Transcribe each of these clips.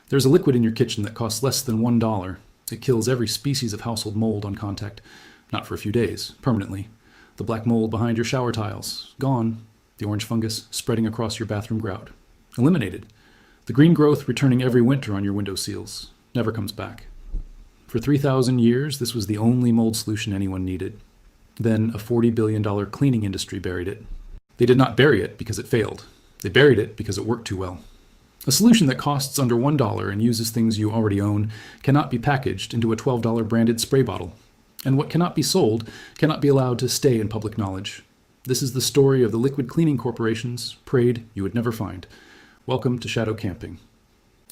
There's a liquid in your kitchen that costs less than $1. It kills every species of household mold on contact. Not for a few days, permanently. The black mold behind your shower tiles, gone. The orange fungus spreading across your bathroom grout, eliminated. The green growth returning every winter on your window seals, never comes back. For 3,000 years, this was the only mold solution anyone needed. Then a $40 billion cleaning industry buried it. They did not bury it because it failed. They buried it because it worked too well. A solution that costs under $1 and uses things you already own cannot be packaged into a $12 branded spray bottle. And what cannot be sold cannot be allowed to stay in public knowledge. This is the story of the liquid cleaning corporations prayed you would never find. Welcome to Shadow Camping.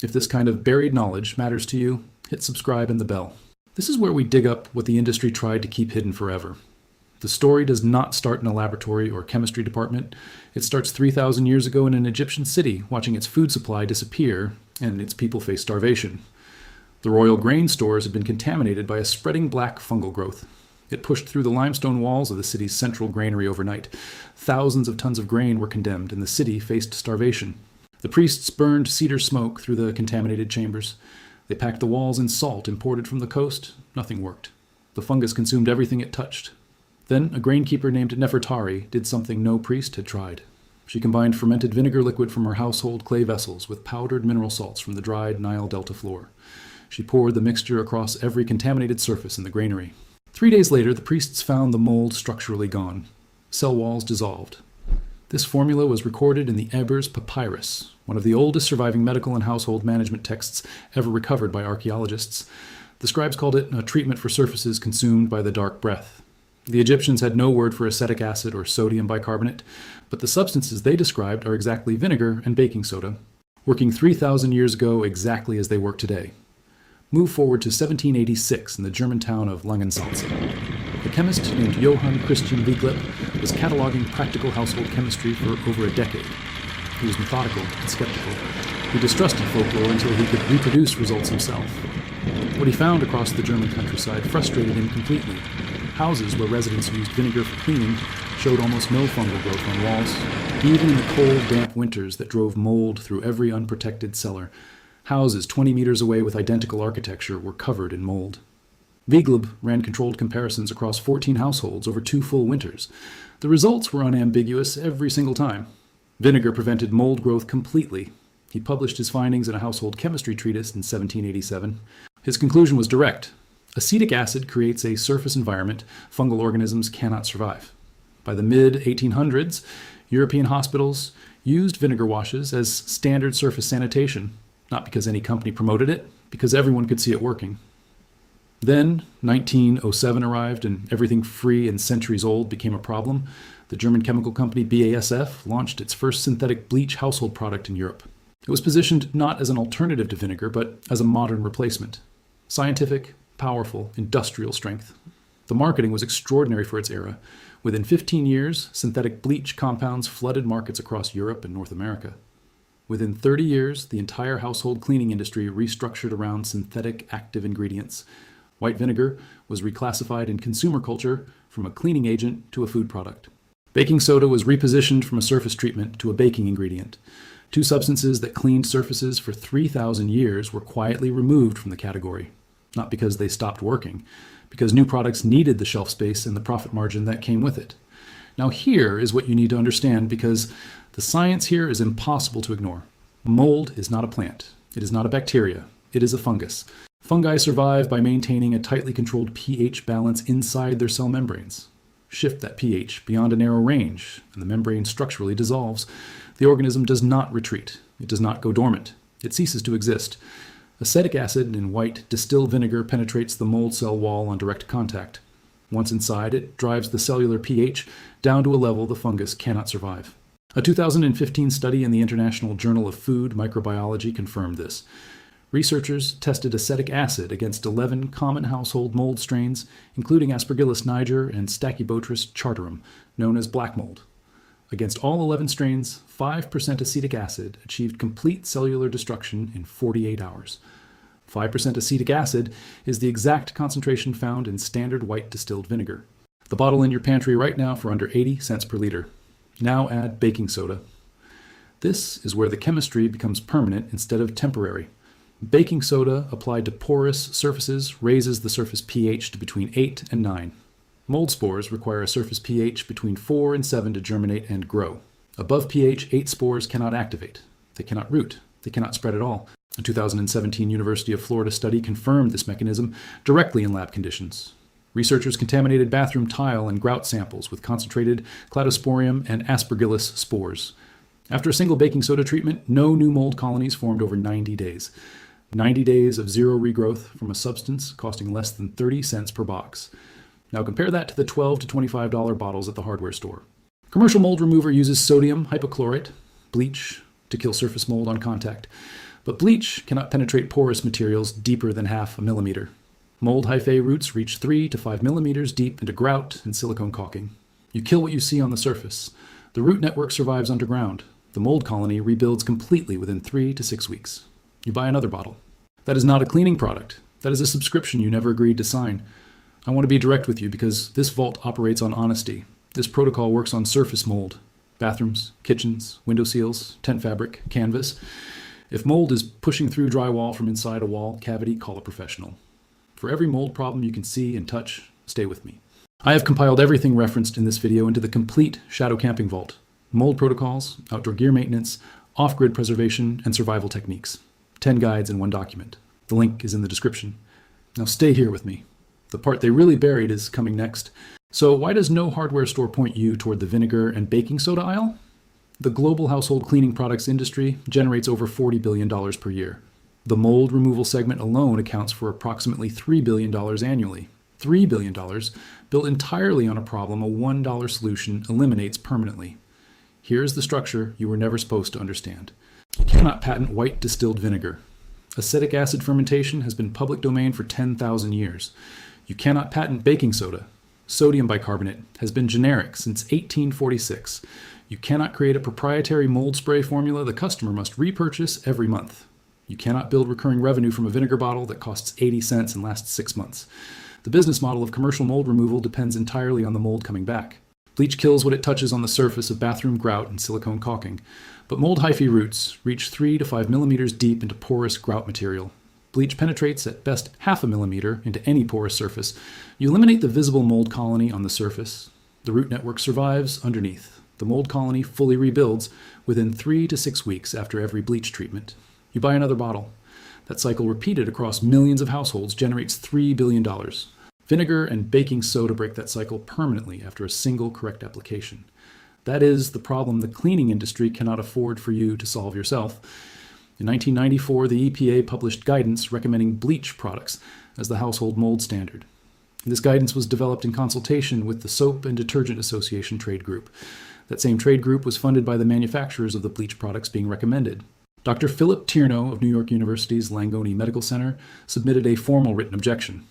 If this kind of buried knowledge matters to you, hit subscribe and the bell. This is where we dig up what the industry tried to keep hidden forever. The story does not start in a laboratory or chemistry department. It starts 3,000 years ago in an Egyptian city, watching its food supply disappear and its people face starvation. The royal grain stores had been contaminated by a spreading black fungal growth. It pushed through the limestone walls of the city's central granary overnight. Thousands of tons of grain were condemned, and the city faced starvation. The priests burned cedar smoke through the contaminated chambers. They packed the walls in salt imported from the coast. Nothing worked. The fungus consumed everything it touched. Then a grainkeeper named Nefertari did something no priest had tried. She combined fermented vinegar liquid from her household clay vessels with powdered mineral salts from the dried Nile Delta floor. She poured the mixture across every contaminated surface in the granary. 3 days later, the priests found the mold structurally gone. Cell walls dissolved. This formula was recorded in the Ebers Papyrus, one of the oldest surviving medical and household management texts ever recovered by archaeologists. The scribes called it a treatment for surfaces consumed by the dark breath. The Egyptians had no word for acetic acid or sodium bicarbonate, but the substances they described are exactly vinegar and baking soda, working 3,000 years ago exactly as they work today. Move forward to 1786 in the German town of Langensalza. A chemist named Johann Christian Wiegleb was cataloging practical household chemistry for over a decade. He was methodical and skeptical. He distrusted folklore until he could reproduce results himself. What he found across the German countryside frustrated him completely. Houses where residents used vinegar for cleaning showed almost no fungal growth on walls. Even in the cold, damp winters that drove mold through every unprotected cellar, houses 20 meters away with identical architecture were covered in mold. Wiegleb ran controlled comparisons across 14 households over 2 full winters. The results were unambiguous every single time. Vinegar prevented mold growth completely. He published his findings in a household chemistry treatise in 1787. His conclusion was direct. Acetic acid creates a surface environment fungal organisms cannot survive. By the mid-1800s, European hospitals used vinegar washes as standard surface sanitation, not because any company promoted it, because everyone could see it working. Then, 1907 arrived and everything free and centuries old became a problem. The German chemical company BASF launched its first synthetic bleach household product in Europe. It was positioned not as an alternative to vinegar, but as a modern replacement. Scientific, powerful, industrial strength. The marketing was extraordinary for its era. Within 15 years, synthetic bleach compounds flooded markets across Europe and North America. Within 30 years, the entire household cleaning industry restructured around synthetic active ingredients. White vinegar was reclassified in consumer culture from a cleaning agent to a food product. Baking soda was repositioned from a surface treatment to a baking ingredient. 2 substances that cleaned surfaces for 3,000 years were quietly removed from the category. Not because they stopped working, because new products needed the shelf space and the profit margin that came with it. Now here is what you need to understand, because the science here is impossible to ignore. Mold is not a plant. It is not a bacteria. It is a fungus. Fungi survive by maintaining a tightly controlled pH balance inside their cell membranes. Shift that pH beyond a narrow range, and the membrane structurally dissolves. The organism does not retreat. It does not go dormant. It ceases to exist. Acetic acid in white distilled vinegar penetrates the mold cell wall on direct contact. Once inside, it drives the cellular pH down to a level the fungus cannot survive. A 2015 study in the International Journal of Food Microbiology confirmed this. Researchers tested acetic acid against 11 common household mold strains, including Aspergillus niger and Stachybotrys chartarum, known as black mold. Against all 11 strains, 5% acetic acid achieved complete cellular destruction in 48 hours. 5% acetic acid is the exact concentration found in standard white distilled vinegar. The bottle in your pantry right now for under 80 cents per liter. Now add baking soda. This is where the chemistry becomes permanent instead of temporary. Baking soda applied to porous surfaces raises the surface pH to between 8 and 9. Mold spores require a surface pH between 4 and 7 to germinate and grow. Above pH 8 spores cannot activate. They cannot root. They cannot spread at all. A 2017 University of Florida study confirmed this mechanism directly in lab conditions. Researchers contaminated bathroom tile and grout samples with concentrated cladosporium and aspergillus spores. After a single baking soda treatment, no new mold colonies formed over 90 days. 90 days of zero regrowth from a substance costing less than 30 cents per box. Now compare that to the $12 to $25 bottles at the hardware store. Commercial mold remover uses sodium hypochlorite, bleach, to kill surface mold on contact. But bleach cannot penetrate porous materials deeper than half a millimeter. Mold hyphae roots reach 3 to 5 millimeters deep into grout and silicone caulking. You kill what you see on the surface. The root network survives underground. The mold colony rebuilds completely within 3 to 6 weeks. You buy another bottle. That is not a cleaning product. That is a subscription you never agreed to sign. I want to be direct with you because this vault operates on honesty. This protocol works on surface mold. Bathrooms, kitchens, window seals, tent fabric, canvas. If mold is pushing through drywall from inside a wall cavity, call a professional. For every mold problem you can see and touch, stay with me. I have compiled everything referenced in this video into the complete shadow camping vault. Mold protocols, outdoor gear maintenance, off-grid preservation, and survival techniques. 10 guides in one document. The link is in the description. Now stay here with me. The part they really buried is coming next. So why does no hardware store point you toward the vinegar and baking soda aisle? The global household cleaning products industry generates over $40 billion per year. The mold removal segment alone accounts for approximately $3 billion annually. $3 billion built entirely on a problem a $1 solution eliminates permanently. Here's the structure you were never supposed to understand. You cannot patent white distilled vinegar. Acetic acid fermentation has been public domain for 10,000 years. You cannot patent baking soda. Sodium bicarbonate has been generic since 1846. You cannot create a proprietary mold spray formula the customer must repurchase every month. You cannot build recurring revenue from a vinegar bottle that costs 80 cents and lasts 6 months. The business model of commercial mold removal depends entirely on the mold coming back. Bleach kills what it touches on the surface of bathroom grout and silicone caulking, but mold hyphae roots reach 3 to 5 millimeters deep into porous grout material. Bleach penetrates at best half a millimeter into any porous surface. You eliminate the visible mold colony on the surface. The root network survives underneath. The mold colony fully rebuilds within 3 to 6 weeks after every bleach treatment. You buy another bottle. That cycle repeated across millions of households generates $3 billion. Vinegar and baking soda break that cycle permanently after a single correct application. That is the problem the cleaning industry cannot afford for you to solve yourself. In 1994, the EPA published guidance recommending bleach products as the household mold standard. This guidance was developed in consultation with the Soap and Detergent Association trade group. That same trade group was funded by the manufacturers of the bleach products being recommended. Dr. Philip Tierno of New York University's Langone Medical Center submitted a formal written objection.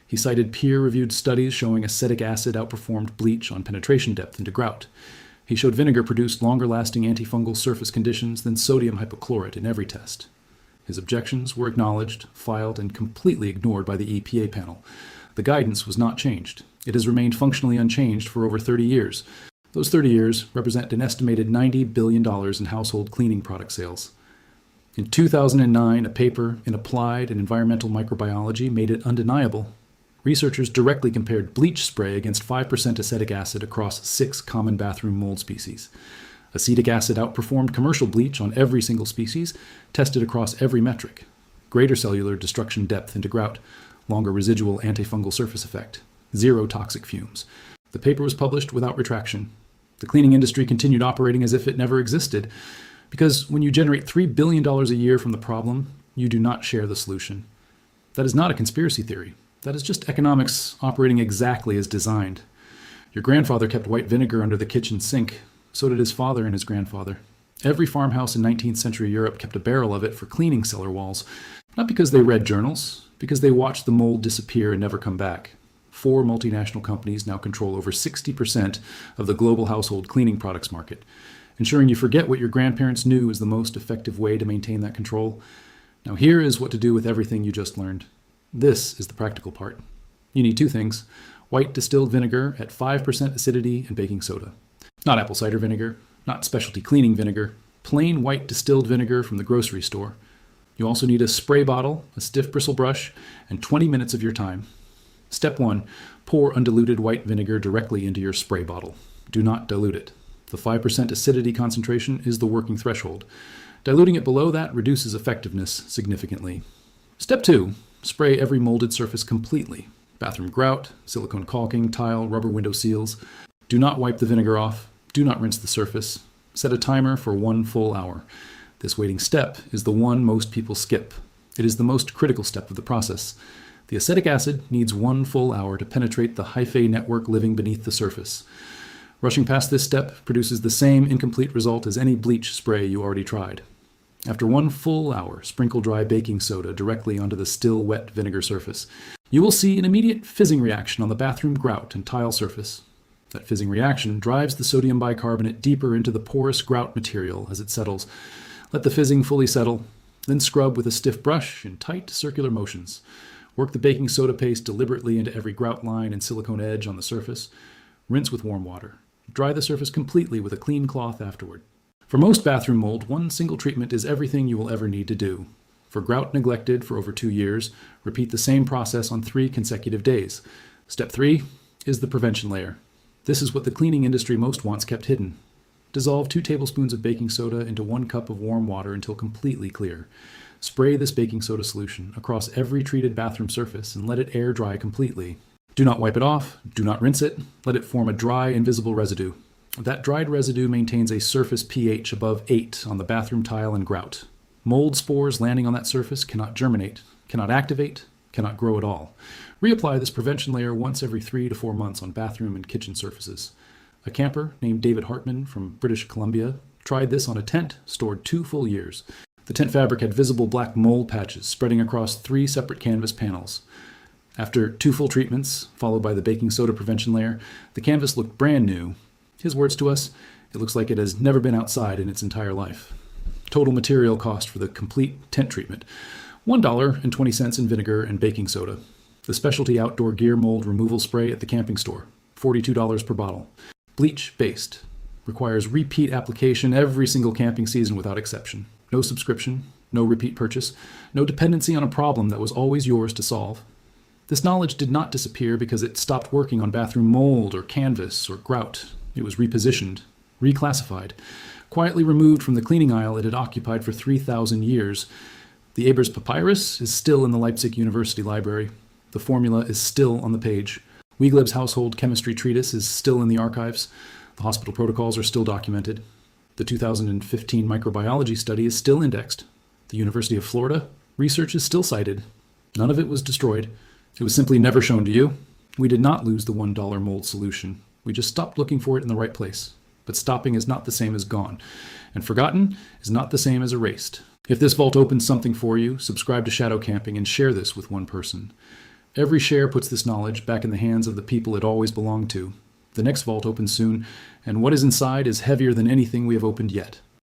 He cited peer-reviewed studies showing acetic acid outperformed bleach on penetration depth into grout. He showed vinegar produced longer-lasting antifungal surface conditions than sodium hypochlorite in every test. His objections were acknowledged, filed, and completely ignored by the EPA panel. The guidance was not changed. It has remained functionally unchanged for over 30 years. Those 30 years represent an estimated $90 billion in household cleaning product sales. In 2009, a paper in Applied and Environmental Microbiology made it undeniable. Researchers directly compared bleach spray against 5% acetic acid across 6 common bathroom mold species. Acetic acid outperformed commercial bleach on every single species, tested across every metric. Greater cellular destruction depth into grout, longer residual antifungal surface effect, 0 toxic fumes. The paper was published without retraction. The cleaning industry continued operating as if it never existed, because when you generate $3 billion a year from the problem, you do not share the solution. That is not a conspiracy theory. That is just economics operating exactly as designed. Your grandfather kept white vinegar under the kitchen sink. So did his father and his grandfather. Every farmhouse in 19th century Europe kept a barrel of it for cleaning cellar walls. Not because they read journals, because they watched the mold disappear and never come back. 4 multinational companies now control over 60% of the global household cleaning products market. Ensuring you forget what your grandparents knew is the most effective way to maintain that control. Now here is what to do with everything you just learned. This is the practical part. You need 2 things: white distilled vinegar at 5% acidity and baking soda. Not apple cider vinegar, not specialty cleaning vinegar, plain white distilled vinegar from the grocery store. You also need a spray bottle, a stiff bristle brush, and 20 minutes of your time. Step 1. Pour undiluted white vinegar directly into your spray bottle. Do not dilute it. The 5% acidity concentration is the working threshold. Diluting it below that reduces effectiveness significantly. Step 2. Spray every molded surface completely. Bathroom grout, silicone caulking, tile, rubber window seals. Do not wipe the vinegar off. Do not rinse the surface. Set a timer for 1 full hour. This waiting step is the one most people skip. It is the most critical step of the process. The acetic acid needs 1 full hour to penetrate the hyphae network living beneath the surface. Rushing past this step produces the same incomplete result as any bleach spray you already tried. After 1 full hour, sprinkle dry baking soda directly onto the still wet vinegar surface. You will see an immediate fizzing reaction on the bathroom grout and tile surface. That fizzing reaction drives the sodium bicarbonate deeper into the porous grout material as it settles. Let the fizzing fully settle, then scrub with a stiff brush in tight circular motions. Work the baking soda paste deliberately into every grout line and silicone edge on the surface. Rinse with warm water. Dry the surface completely with a clean cloth afterward. For most bathroom mold, 1 single treatment is everything you will ever need to do. For grout neglected for over 2 years, repeat the same process on 3 consecutive days. Step 3 is the prevention layer. This is what the cleaning industry most wants kept hidden. Dissolve 2 tablespoons of baking soda into 1 cup of warm water until completely clear. Spray this baking soda solution across every treated bathroom surface and let it air dry completely. Do not wipe it off. Do not rinse it. Let it form a dry, invisible residue. That dried residue maintains a surface pH above 8 on the bathroom tile and grout. Mold spores landing on that surface cannot germinate, cannot activate, cannot grow at all. Reapply this prevention layer once every 3 to 4 months on bathroom and kitchen surfaces. A camper named David Hartman from British Columbia tried this on a tent stored 2 full years. The tent fabric had visible black mold patches spreading across 3 separate canvas panels. After 2 full treatments, followed by the baking soda prevention layer, the canvas looked brand new. His words to us, it looks like it has never been outside in its entire life. Total material cost for the complete tent treatment, $1.20 in vinegar and baking soda. The specialty outdoor gear mold removal spray at the camping store, $42 per bottle. Bleach-based. Requires repeat application every single camping season without exception. No subscription, no repeat purchase, no dependency on a problem that was always yours to solve. This knowledge did not disappear because it stopped working on bathroom mold or canvas or grout. It was repositioned, reclassified, quietly removed from the cleaning aisle it had occupied for 3,000 years. The Ebers Papyrus is still in the Leipzig University Library. The formula is still on the page. Wiegleb's household chemistry treatise is still in the archives. The hospital protocols are still documented. The 2015 microbiology study is still indexed. The University of Florida research is still cited. None of it was destroyed. It was simply never shown to you. We did not lose the $1 mold solution. We just stopped looking for it in the right place. But stopping is not the same as gone. And forgotten is not the same as erased. If this vault opens something for you, subscribe to Shadow Camping and share this with 1 person. Every share puts this knowledge back in the hands of the people it always belonged to. The next vault opens soon, and what is inside is heavier than anything we have opened yet.